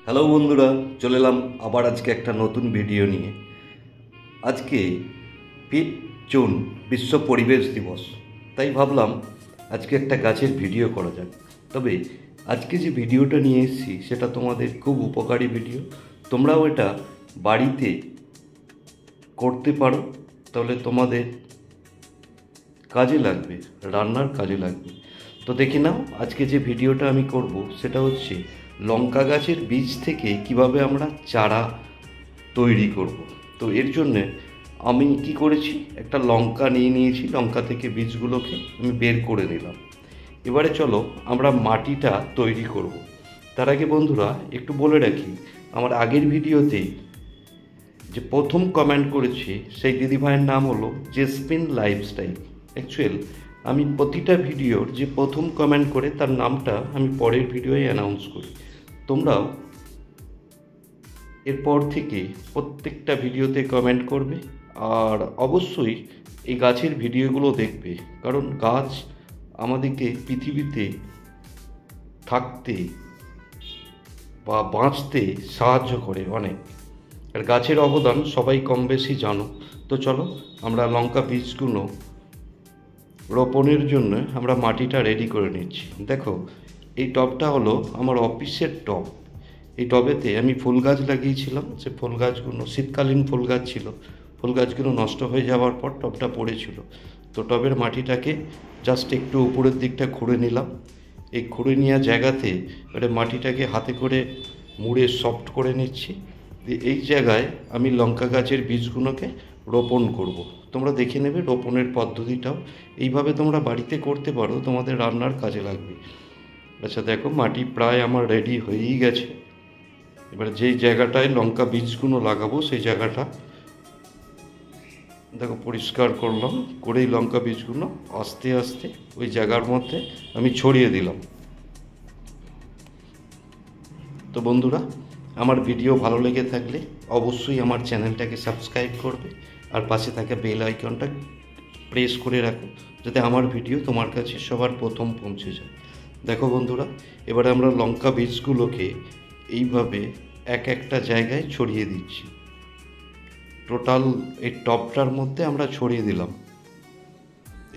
Hello বন্ধুরা, চলে এলাম আবার আজকে একটা নতুন ভিডিও নিয়ে। আজকে 5 জুন বিশ্ব পরিবেশ দিবস, তাই ভাবলাম আজকে একটা গাছের ভিডিও করা যাক। তবে আজকে যে ভিডিওটা নিয়ে এসেছি সেটা তোমাদের খুব উপকারী ভিডিও। তোমরাও এটা বাড়িতে করতে পারো, তাহলে তোমাদের কাজে লাগবে, রান্নার কাজে লাগবে। তো দেখে নাও, আজকে যে ভিডিওটা আমি করব সেটা হচ্ছে লঙ্কা গাছের বীজ থেকে কিভাবে আমরা চারা তৈরি করব। তো এর জন্যে আমি কি করেছি, একটা লঙ্কা নিয়েছি, লঙ্কা থেকে বীজগুলোকে আমি বের করে নিলাম। এবারে চলো আমরা মাটিটা তৈরি করব। তার আগে বন্ধুরা একটু বলে রাখি, আমার আগের ভিডিওতে যে প্রথম কমেন্ট করেছি সেই দিদিভাইয়ের নাম হলো জেসমিন লাইফস্টাইল। অ্যাকচুয়াল আমি প্রতিটা ভিডিওর যে প্রথম কমেন্ট করে তার নামটা আমি পরের ভিডিওয়ে অ্যানাউন্স করি। তোমরাও এরপর থেকে প্রত্যেকটা ভিডিওতে কমেন্ট করবে, আর অবশ্যই এই গাছের ভিডিওগুলো দেখবে, কারণ গাছ আমাদেরকে পৃথিবীতে থাকতে বা বাঁচতে সাহায্য করে অনেক। আর গাছের অবদান সবাই কম বেশি জানো। তো চলো আমরা লঙ্কা বীজগুলো রোপণের জন্য আমরা মাটিটা রেডি করে নিচ্ছি। দেখো, এই টবটা হলো আমার অফিসের টব। এই টবেতে আমি ফুল গাছ লাগিয়েছিলাম। সে ফুল গাছগুলো শীতকালীন ফুল গাছ ছিল, ফুল গাছগুলো নষ্ট হয়ে যাওয়ার পর টবটা পড়েছিল। তো টবের মাটিটাকে জাস্ট একটু উপরের দিকটা খুঁড়ে নিলাম। এই খুঁড়ে নেওয়া জায়গাতে এবারে মাটিটাকে হাতে করে মুড়ে সফট করে নিচ্ছি। এই জায়গায় আমি লঙ্কা গাছের বীজগুলোকে রোপণ করব। তোমরা দেখে নেবে রোপণের পদ্ধতিটাও, এইভাবে তোমরা বাড়িতে করতে পারো, তোমাদের রান্নার কাজে লাগবে। আচ্ছা দেখো, মাটি প্রায় আমার রেডি হয়েই গেছে। এবার যেই জায়গাটায় লঙ্কা বীজগুলো লাগাবো সেই জায়গাটা দেখো পরিষ্কার করলাম, করেই লঙ্কা বীজগুলো আস্তে আস্তে ওই জায়গার মধ্যে আমি ছড়িয়ে দিলাম। তো বন্ধুরা, আমার ভিডিও ভালো লেগে থাকলে অবশ্যই আমার চ্যানেলটাকে সাবস্ক্রাইব করবে, আর পাশে থাকা বেল আইকনটা প্রেস করে রাখো, যাতে আমার ভিডিও তোমার কাছে সবার প্রথম পৌঁছে যায়। দেখো বন্ধুরা, এবারে আমরা লঙ্কা বীজগুলোকে এইভাবে এক একটা জায়গায় ছড়িয়ে দিচ্ছি। টোটাল এই টবটার মধ্যে আমরা ছড়িয়ে দিলাম।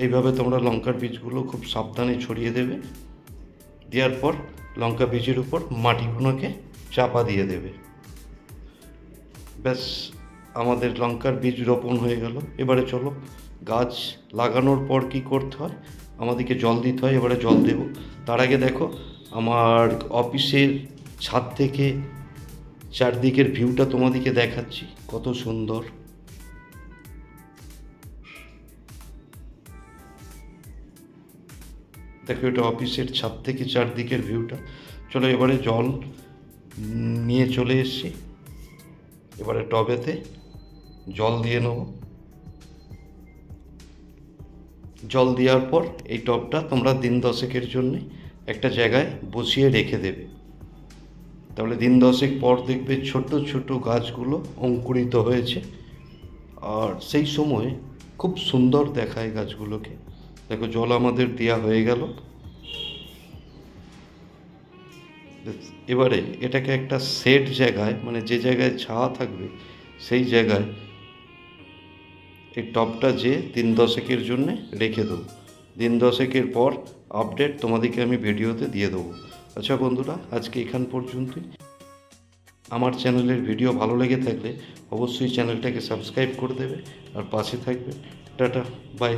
এইভাবে তোমরা লঙ্কার বীজগুলো খুব সাবধানে ছড়িয়ে দেবে। দেওয়ার পর লঙ্কা বীজের উপর মাটিগুলোকে চাপা দিয়ে দেবে। ব্যাস, আমাদের লঙ্কার বীজ রোপণ হয়ে গেল। এবারে চলো, গাছ লাগানোর পর কি করতে হয়, আমাদেরকে জল দিতে হয়। এবারে জল দেব। তার আগে দেখো, আমার অফিসের ছাদ থেকে চারদিকের ভিউটা তোমাদেরকে দেখাচ্ছি, কত সুন্দর। দেখো, এটা অফিসের ছাদ থেকে চারদিকের ভিউটা। চলো এবারে জল নিয়ে চলে এসেছি। এবারে টবেতে জল দিয়ে নেব। জল দেওয়ার পর এই টবটা তোমরা দিন 10 জন্যে একটা জায়গায় বসিয়ে রেখে দেবে। তাহলে দিন 10 পর দেখবে ছোট ছোট গাছগুলো অঙ্কুরিত হয়েছে, আর সেই সময় খুব সুন্দর দেখায় গাছগুলোকে। দেখো, জল আমাদের দেওয়া হয়ে গেল। এবারে এটাকে একটা সেট জায়গায়, মানে যে জায়গায় ছায়া থাকবে সেই জায়গায় এই টবটা যে দিন 10 জন্যে রেখে দেবো। দিন 10 পর আপডেট তোমাদেরকে আমি ভিডিওতে দিয়ে দেবো। আচ্ছা বন্ধুরা, আজকে এখান পর্যন্তই। আমার চ্যানেলের ভিডিও ভালো লেগে থাকলে অবশ্যই চ্যানেলটাকে সাবস্ক্রাইব করে দেবে আর পাশে থাকবে। Tata, by.